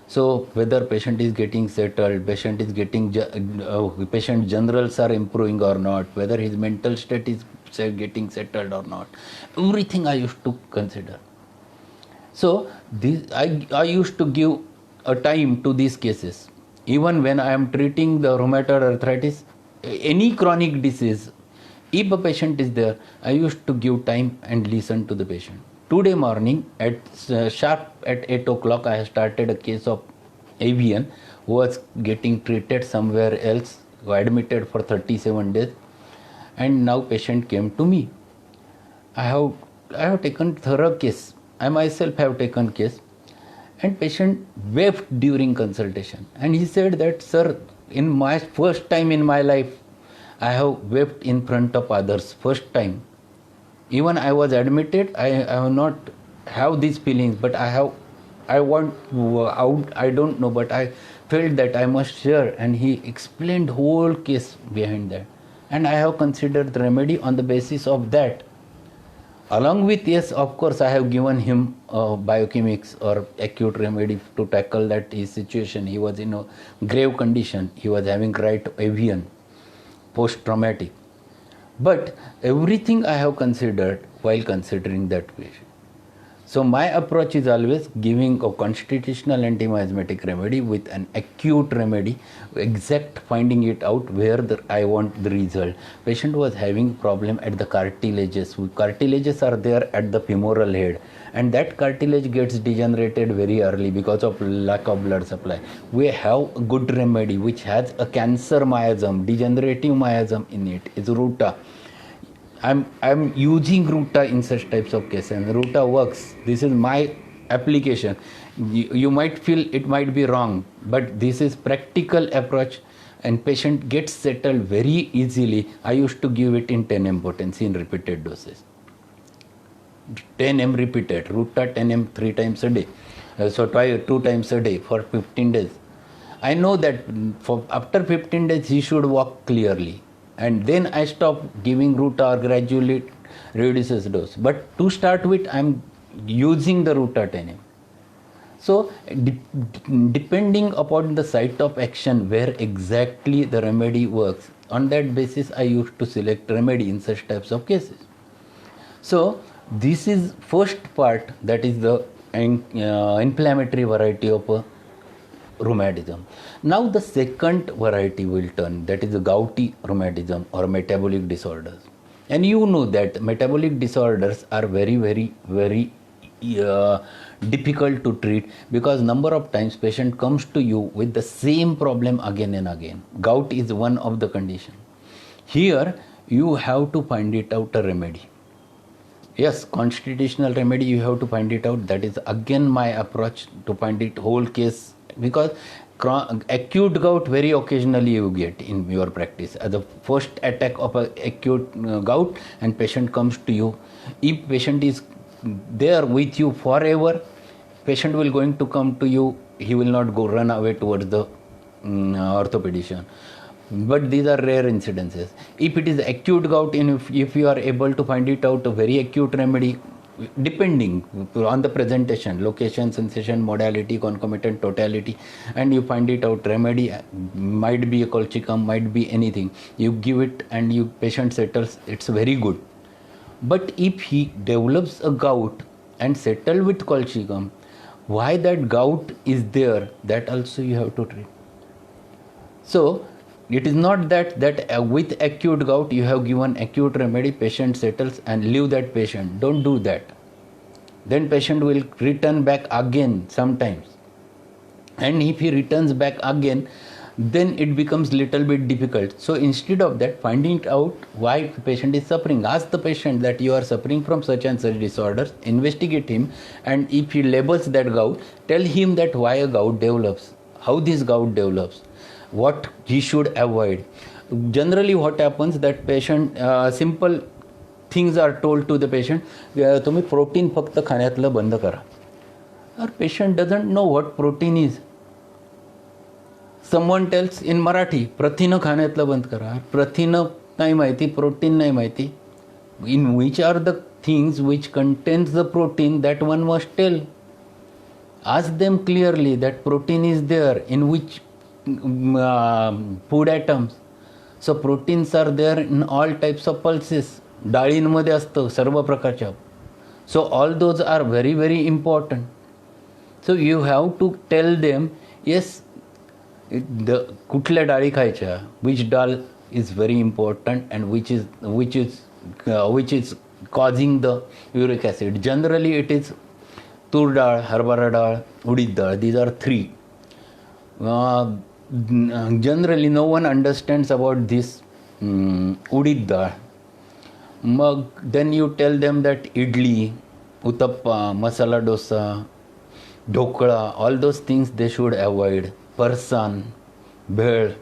So whether patient is getting settled, patient generals are improving or not, whether his mental state is getting settled or not, everything I used to consider. So I used to give a time to these cases. Even when I am treating the rheumatoid arthritis, any chronic disease, if a patient is there, I used to give time and listen to the patient. Today morning at sharp at 8 o'clock, I started a case of avian who was getting treated somewhere else, who admitted for 37 days, and now patient came to me. I have taken thorough case. I myself have taken case, and patient wept during consultation, and he said that, sir, in my first time in my life, I have wept in front of others, first time. Even I was admitted, I have not have these feelings, but I don't know, but I felt that I must share, and he explained whole case behind that, and I have considered the remedy on the basis of that. Along with, yes, of course, I have given him biochemics or acute remedy to tackle that his situation. He was in a grave condition. He was having right avian, post-traumatic. But everything I have considered while considering that patient. So my approach is always giving a constitutional anti-miasmatic remedy with an acute remedy, exact finding it out where I want the result. Patient was having problem at the cartilages. Cartilages are there at the femoral head, and that cartilage gets degenerated very early because of lack of blood supply. We have a good remedy which has a cancer miasm, degenerative miasm in it, is Ruta. I'm using Ruta in such types of cases, and Ruta works. This is my application. You might feel it might be wrong, but this is practical approach, and patient gets settled very easily. I used to give it in 10 m potency in repeated doses. 10 m repeated, Ruta 10 m 3 times a day. So 2 times a day for 15 days. I know that after 15 days he should walk clearly. And then I stop giving Ruta or gradually reduces dose. But to start with, I'm using the Ruta 10M. So depending upon the site of action where exactly the remedy works, on that basis I used to select remedy in such types of cases. So this is first part, that is the inflammatory variety of rheumatism. Now the second variety will turn, that is the gouty rheumatism or metabolic disorders. And you know that metabolic disorders are very, very, very difficult to treat, because number of times patient comes to you with the same problem again and again. Gout is one of the condition. Here you have to find it out a remedy. Yes, constitutional remedy you have to find it out. That is again my approach, to find it whole case, because acute gout very occasionally you get in your practice as a first attack of a acute gout, and patient comes to you. If patient is there with you forever, patient will going to come to you, he will not go run away towards the orthopedician. But these are rare incidences. If it is acute gout, and if you are able to find it out a very acute remedy, depending on the presentation, location, sensation, modality, concomitant, totality, and you find it out remedy, might be a colchicum, might be anything, you give it and you patient settles, it's very good. But if he develops a gout and settle with colchicum, why that gout is there, that also you have to treat. So it is not that with acute gout you have given acute remedy, patient settles and leave that patient. Don't do that. Then patient will return back again sometimes. And if he returns back again, then it becomes little bit difficult. So instead of that, finding out why the patient is suffering, ask the patient that you are suffering from such and such disorders, investigate him, and if he labels that gout, tell him that why a gout develops, how this gout develops. what he should avoid. Generally what happens that patient simple things are told to the patient, तुम्ही protein फक्त खाण्यातलं बंद करा. Our patient doesn't know what protein is. Someone tells in Marathi, प्रथिनं खाण्यातलं बंद करा. प्रथिनं नाही माहिती, protein नाही माहिती. In which are the things which contains the protein, that one must tell. Ask them clearly that protein is there in which food items. So proteins are there in all types of pulses. डाळींमध्ये असतं सर्व प्रकारच्या. So all those are very very important. So you have to tell them, yes, the कुठल्या डाळी खायच्या, which डाळ is very important and which is causing the uric acid. Generally it is तूर डाळ, हरभरा डाळ, उडीद डाळ. These are three. Generally no one understands about this उडीद डाळ. मग then you tell them that idli, uttappa, masala dosa, dhokla, all those things they should avoid. Farsan, bhel,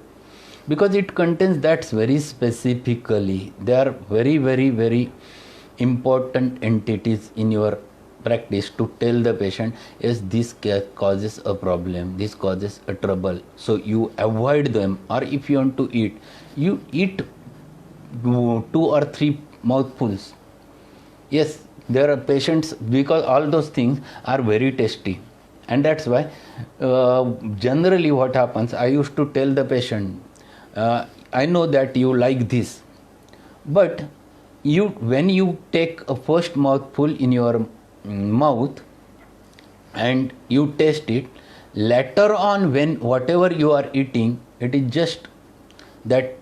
because it contains that very specifically. They are very very very important entities in your practice to tell the patient, yes, this causes a problem, this causes a trouble, so you avoid them. Or if you want to eat, you eat 2 or 3 mouthfuls. Yes, there are patients, because all those things are very tasty, and that's why generally what happens, I used to tell the patient, I know that you like this, but when you take a first mouthful in your mouth and you taste it, later on when whatever you are eating, it is just that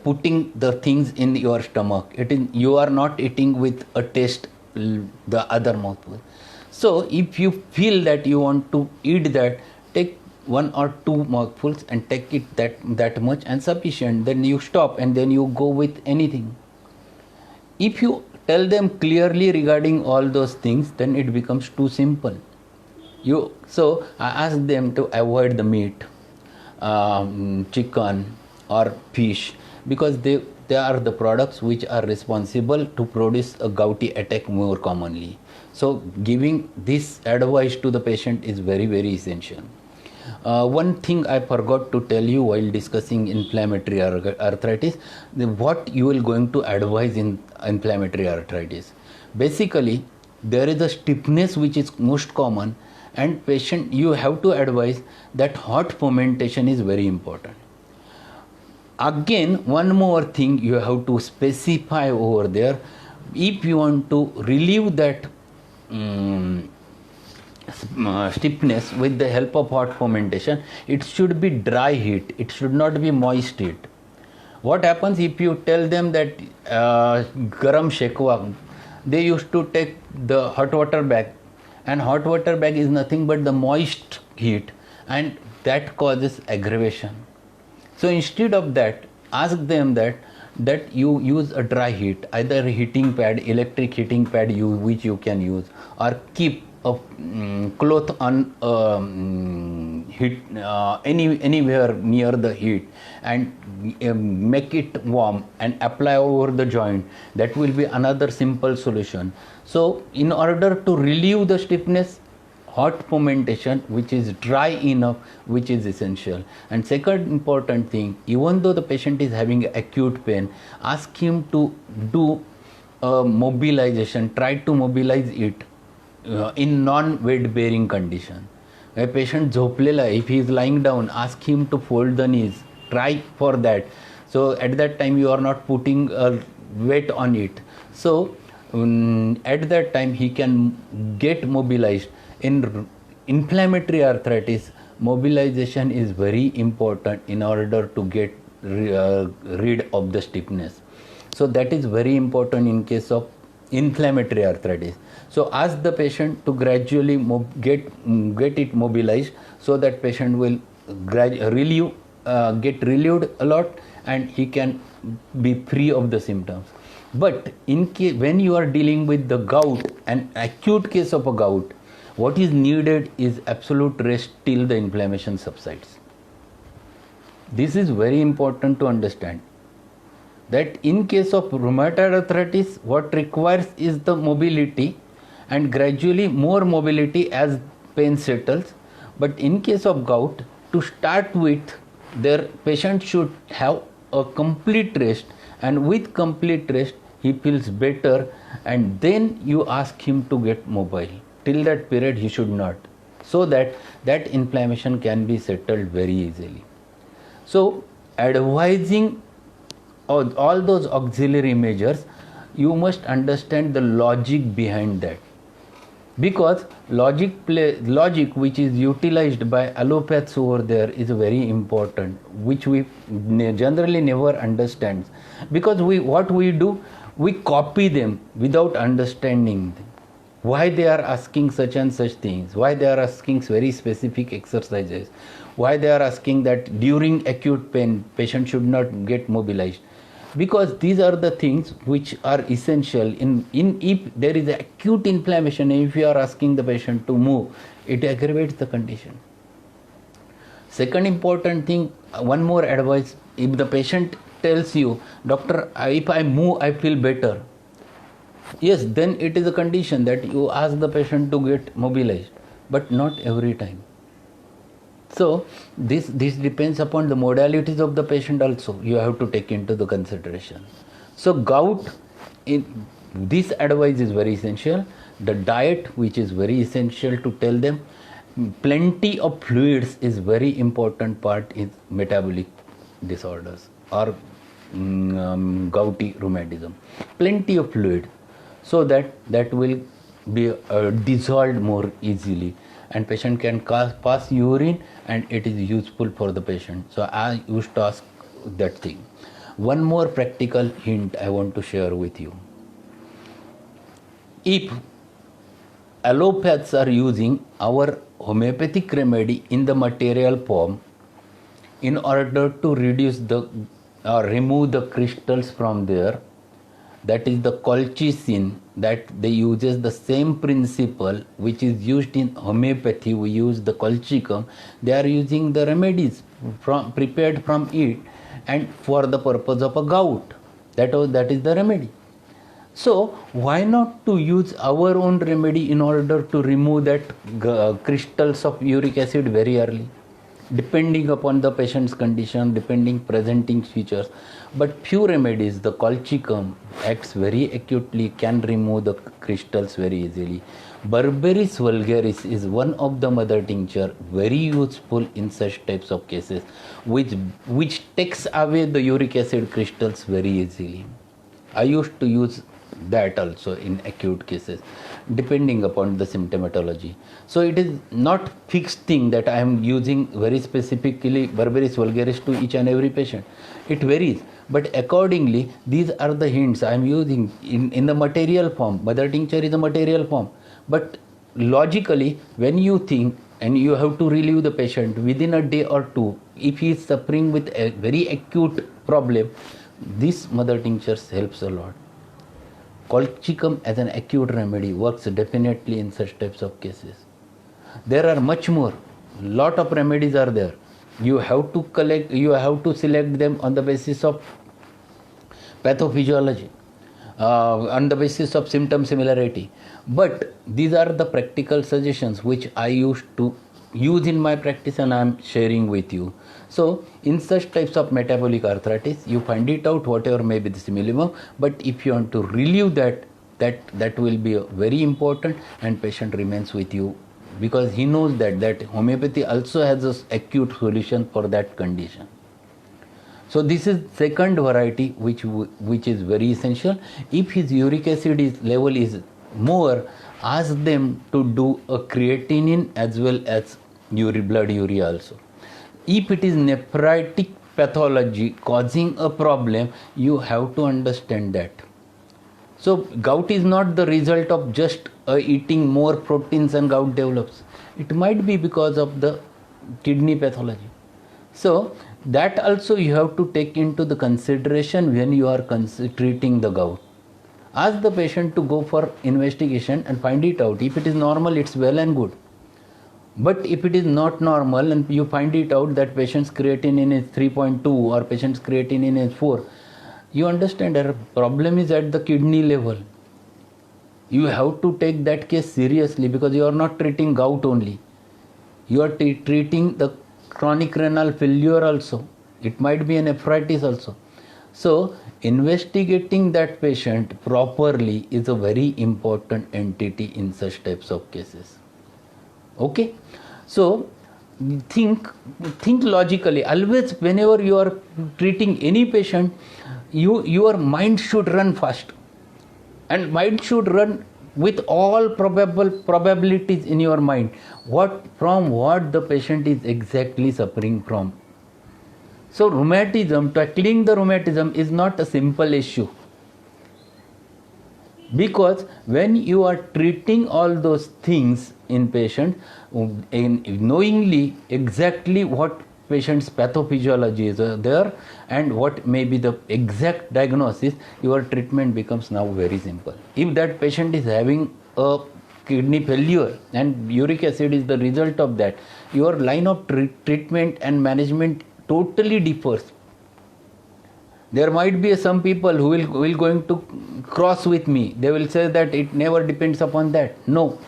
putting the things in your stomach. You are not eating with a taste the other mouthful. So if you feel that you want to eat that, take 1 or 2 mouthfuls and take it that much and sufficient. Then you stop and then you go with anything. If you tell them clearly regarding all those things, then it becomes too simple. So I ask them to avoid the meat, chicken or fish, because they are the products which are responsible to produce a gouty attack more commonly. So giving this advice to the patient is very very essential. One thing I forgot to tell you while discussing inflammatory arthritis, what you will going to advise in inflammatory arthritis. Basically, there is a stiffness which is most common, and patient, you have to advise that hot fomentation is very important. Again, one more thing you have to specify over there. If you want to relieve that stiffness with the help of hot fomentation, it should be dry heat, it should not be moist heat. What happens if you tell them that garam shekwa, they used to take the hot water bag, and hot water bag is nothing but the moist heat, and that causes aggravation. So instead of that, ask them that you use a dry heat, either a heating pad, electric heating pad which you can use, or keep a cloth on heat anywhere near the heat and make it warm and apply over the joint. That will be another simple solution. So in order to relieve the stiffness, hot fomentation which is dry enough, which is essential. And second important thing, even though the patient is having acute pain, ask him to do mobilization, try to mobilize it in non-weight bearing condition. A patient झोपलेला, if he is lying down, ask him to fold the knees, try for that. So at that time you are not putting weight on it. So at that time he can get mobilized. In inflammatory arthritis, mobilization is very important in order to get rid of the stiffness. So that is very important in case of inflammatory arthritis. So ask the patient to gradually get it mobilized, so that patient will get relieved a lot and he can be free of the symptoms. But when you are dealing with the gout, an acute case of a gout, what is needed is absolute rest till the inflammation subsides. This is very important to understand, that in case of rheumatoid arthritis, what requires is the mobility and gradually more mobility as pain settles. But in case of gout, to start with, their patient should have a complete rest, and with complete rest he feels better, and then you ask him to get mobile. Till that period he should not, so that that inflammation can be settled very easily. So advising all those auxiliary measures, you must understand the logic behind that, because logic which is utilized by allopaths over there is very important, which we generally never understand, because what we do, we copy them without understanding them. Why they are asking such and such things, why they are asking very specific exercises, why they are asking that during acute pain patient should not get mobilized, because these are the things which are essential in if there is acute inflammation, if you are asking the patient to move, it aggravates the condition. Second important thing, one more advice, if the patient tells you, doctor, if I move I feel better, yes, then it is a condition that you ask the patient to get mobilized, but not every time. So this depends upon the modalities of the patient also, you have to take into the consideration. So gout, this advice is very essential. The diet, which is very essential to tell them. Plenty of fluids is very important part in metabolic disorders or gouty rheumatism. Plenty of fluid, so that will be dissolved more easily, and patient can pass urine, and it is useful for the patient. So I used to ask that thing. One more practical hint I want to share with you. If allopaths are using our homeopathic remedy in the material form in order to reduce the or remove the crystals from there, that is the colchicine, that they uses the same principle which is used in homeopathy. We use the colchicum, they are using the remedies prepared from it, and for the purpose of a gout, that is the remedy. So why not to use our own remedy in order to remove that crystals of uric acid very early, depending upon the patient's condition, depending presenting features. But few remedies, the colchicum acts very acutely, can remove the crystals very easily. Berberis vulgaris is one of the mother tincture, very useful in such types of cases, which takes away the uric acid crystals very easily. I used to use that also in acute cases, depending upon the symptomatology. So it is not fixed thing that I am using very specifically Berberis vulgaris to each and every patient. It varies, but accordingly these are the hints I am using in the material form. Mother tincture is a material form, but logically when you think and you have to relieve the patient within a day or two, if he is suffering with a very acute problem, this mother tinctures helps a lot. Colchicum as an acute remedy works definitely in such types of cases. There are much more, lot of remedies are there. You have to select them on the basis of pathophysiology, on the basis of symptom similarity. But these are the practical suggestions which I used to use in my practice and I am sharing with you. So in such types of metabolic arthritis, you find it out whatever may be the simillimum, but if you want to relieve that will be very important, and patient remains with you because he knows that homeopathy also has an acute solution for that condition. So this is second variety which is very essential. If his uric acid level is more, ask them to do a creatinine as well as blood urea also. If it is nephritic pathology causing a problem, you have to understand that. So gout is not the result of just eating more proteins and gout develops. It might be because of the kidney pathology. So that also you have to take into the consideration when you are treating the gout. Ask the patient to go for investigation and find it out. If it is normal, it's well and good. But if it is not normal and you find it out that patient's creatinine is 3.2 or patient's creatinine is 4, you understand that problem is at the kidney level. You have to take that case seriously, because you are not treating gout only. You are treating the chronic renal failure also. It might be a nephritis also. So investigating that patient properly is a very important entity in such types of cases. Okay, so think logically. Always whenever you are treating any patient, your mind should run fast, and mind should run with all probabilities in your mind, what the patient is exactly suffering from. So rheumatism, tackling the rheumatism is not a simple issue, because when you are treating all those things in patient, in knowingly exactly what patient's pathophysiology is there and what may be the exact diagnosis, your treatment becomes now very simple. If that patient is having a kidney failure and uric acid is the result of that, your line of treatment and management totally differs. There might be some people who will going to cross with me. They will say that it never depends upon that. No,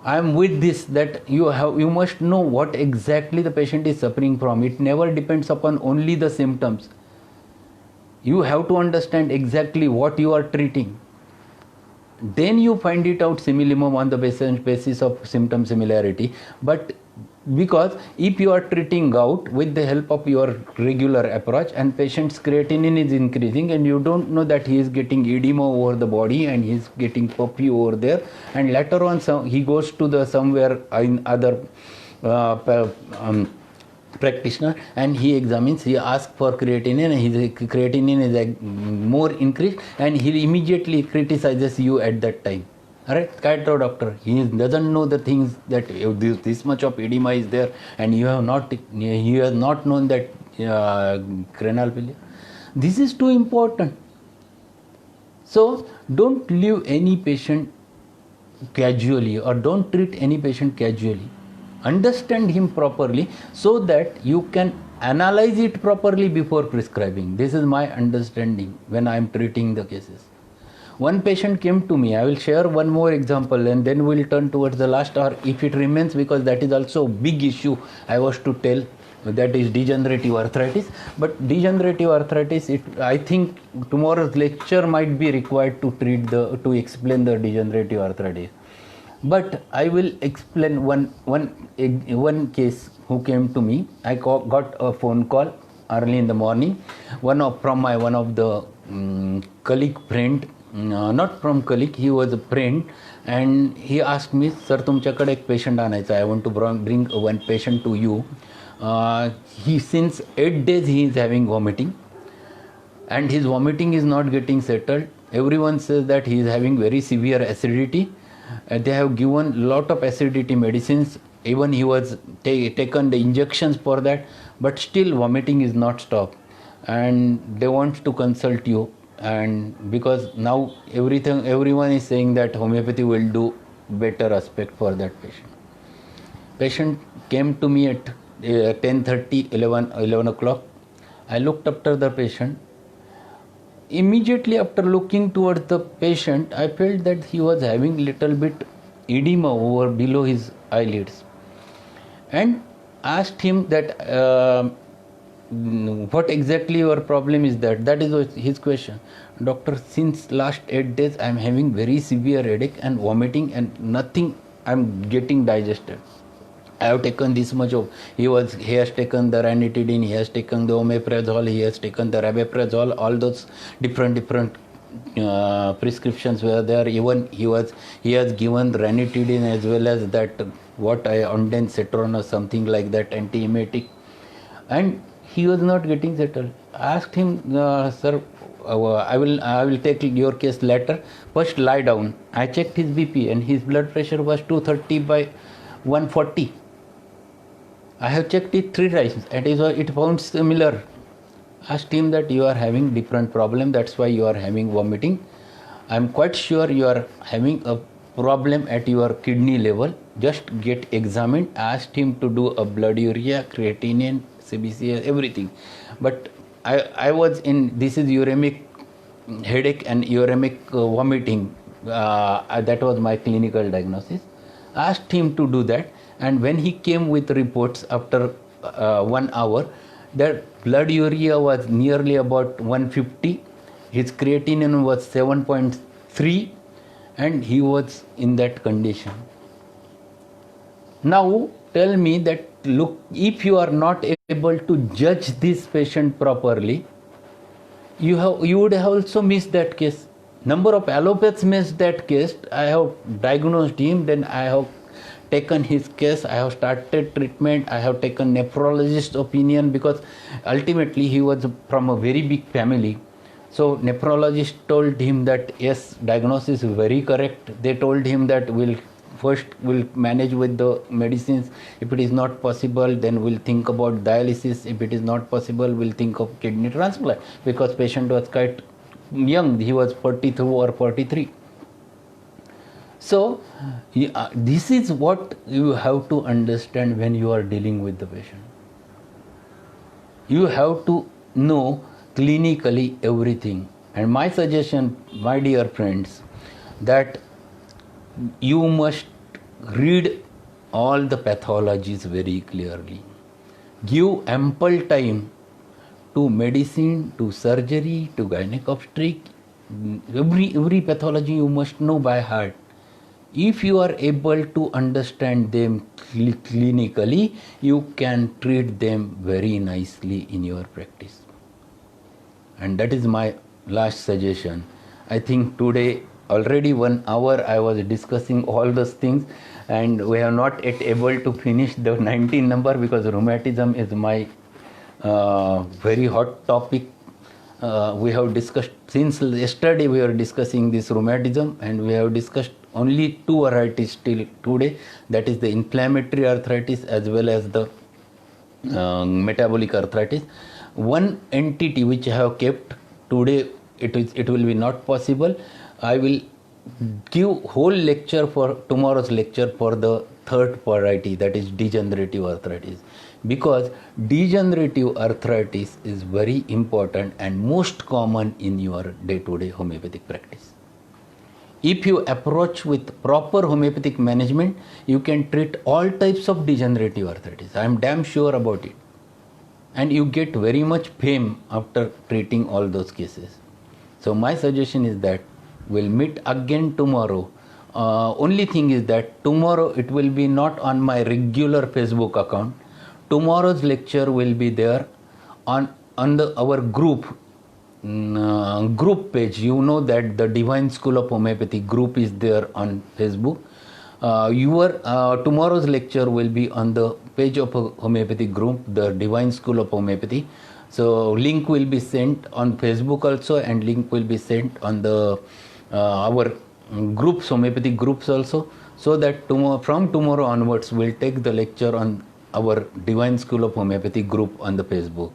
I am with this, that you must know what exactly the patient is suffering from. It never depends upon only the symptoms. You have to understand exactly what you are treating. Then you find it out similimum on the basis of symptom similarity. But because if you are treating gout with the help of your regular approach and patient's creatinine is increasing and you don't know that he is getting edema over the body and he is getting puffy over there, and later on he goes to the somewhere in other practitioner and he examines, he asks for creatinine and his creatinine is more increased, and he immediately criticizes you at that time. Alright, doctor, he doesn't know the things that this much of edema is there, and he has not known that renal failure. This is too important. So don't leave any patient casually, or don't treat any patient casually. Understand him properly so that you can analyze it properly before prescribing. This is my understanding when I am treating the cases. One patient came to me. I will share one more example and then we'll turn towards the last, or if it remains, because that is also a big issue I was to tell, that is degenerative arthritis. But degenerative arthritis, I think tomorrow's lecture might be required to explain the degenerative arthritis. But I will explain one case who came to me. I got a phone call early in the morning. One of the colleague friend, not from colleague, he was a friend, and he asked me, "Sir, तुमच्याकडे एक patient आणायचा. I want to bring one patient to you. He since 8 days he is having vomiting, and his vomiting is not getting settled. Everyone says that he is having very severe acidity. They have given lot of acidity medicines. Even he was taken the injections for that, but still vomiting is not stopped, and they want to consult you. And because now everyone is saying that homeopathy will do better aspect for that patient." Patient came to me at 10:30, 11 o'clock. I looked after the patient. Immediately after looking towards the patient, I felt that he was having little bit edema over below his eyelids, and asked him that what exactly your problem is. That is his question. "Doctor, since last 8 days I am having very severe headache and vomiting, and nothing I am getting digested. I have taken this much of," he has taken the ranitidine, he has taken the omeprazole, he has taken the rabeprazole, all those different prescriptions were there. Even he has given ranitidine as well as that ondansetron or something like that, antiemetic, and he was not getting settled. I asked him, "Sir, I will take your case later. First lie down." I checked his BP and his blood pressure was 230 by 140. I have checked it 3 times and it found similar. Asked him that you are having different problem, that's why you are having vomiting. I am quite sure you are having a problem at your kidney level, just get examined. Asked him to do a blood urea, creatinine, CBC, everything. But I was in, this is uremic headache and uremic vomiting. That was my clinical diagnosis. Asked him to do that, and when he came with reports after 1 hour, that blood urea was nearly about 150, his creatinine was 7.3, and he was in that condition. Now tell me that, look, if you are not able to judge this patient properly, you would have also missed that case. Number of allopaths missed that case. I have diagnosed him, then I have taken his case, I have started treatment, I have taken nephrologist opinion, because ultimately he was from a very big family. So nephrologist told him that yes, diagnosis is very correct. They told him that we'll manage with the medicines. If it is not possible, then we'll think about dialysis. If it is not possible, we'll think of kidney transplant, because patient was quite young, he was 42 or 43. So this is what you have to understand when you are dealing with the patient. You have to know clinically everything. And my suggestion, my dear friends, that you must read all the pathologies very clearly. Give ample time to medicine, to surgery, to gynecobstetric. Every pathology you must know by heart. If you are able to understand them clinically, you can treat them very nicely in your practice. And that is my last suggestion. I think today already 1 hour I was discussing all those things, and we are not yet able to finish the 19 number, because rheumatism is my very hot topic. We have discussed, since yesterday we are discussing this rheumatism, and we have discussed only 2 varieties till today, that is the inflammatory arthritis as well as the metabolic arthritis. One entity which I have kept today, it will be not possible. I will give whole lecture for tomorrow's lecture for the third variety, that is degenerative arthritis, because degenerative arthritis is very important and most common in your day-to-day homeopathic practice. If you approach with proper homeopathic management, you can treat all types of degenerative arthritis. I am damn sure about it. And you get very much fame after treating all those cases. So my suggestion is that we'll meet again tomorrow. Only thing is that tomorrow it will be not on my regular Facebook account. Tomorrow's lecture will be there on our group page. You know that the Divine School of Homeopathy group is there on Facebook. Tomorrow's lecture will be on the page of a homeopathy group, the Divine School of Homeopathy. So link will be sent on Facebook also, and link will be sent on the our groups, homeopathy groups also, so that from tomorrow onwards we'll take the lecture on our Divine School of Homeopathy group on the Facebook.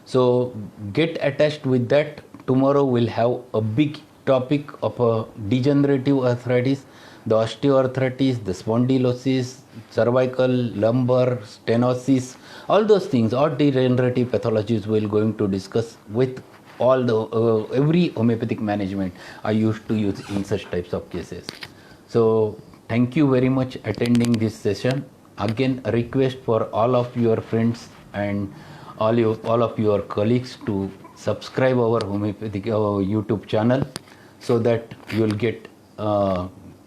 So get attached with that. Tomorrow we'll have a big topic of degenerative arthritis, the osteoarthritis, the spondylosis, cervical, lumbar, stenosis, all those things, all degenerative pathologies we're going to discuss with all the every homeopathic management I used to use in such types of cases. So thank you very much attending this session. Again, a request for all of your friends and all of your colleagues to subscribe our homeopathic YouTube channel, so that you will get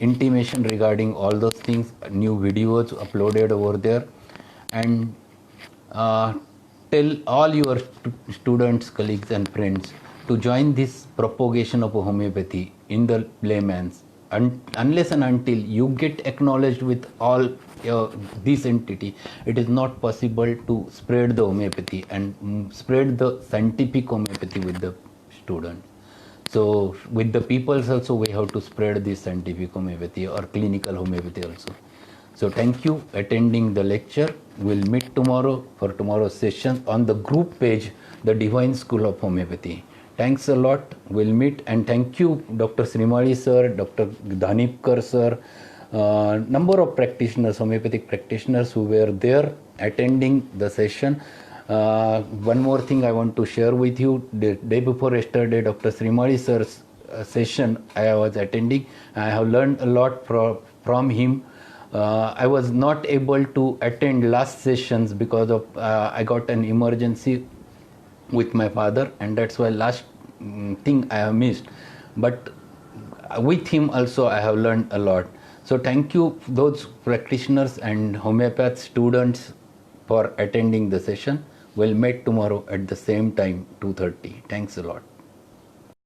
intimation regarding all those things, new videos uploaded over there. And tell all your students, colleagues and friends to join this propagation of homeopathy in the layman's. Unless and until you get acknowledged with all this entity, it is not possible to spread the homeopathy and spread the scientific homeopathy with the students. So with the peoples also we have to spread this scientific homeopathy or clinical homeopathy also. So thank you attending the lecture. We'll meet tomorrow for tomorrow's session on the group page, the Divine School of Homeopathy. Thanks a lot. We'll meet, and thank you, Dr. Srimali sir, Dr. Dhanipkar sir, number of practitioners, homeopathic practitioners who were there attending the session. One more thing I want to share with you. The day before yesterday, Dr. Srimali sir's session I was attending. I have learned a lot from him. I was not able to attend last sessions because of I got an emergency with my father, and that's why last thing I have missed. But with him also I have learned a lot. So thank you those practitioners and homeopath students for attending the session. We'll meet tomorrow at the same time, 2:30. Thanks a lot.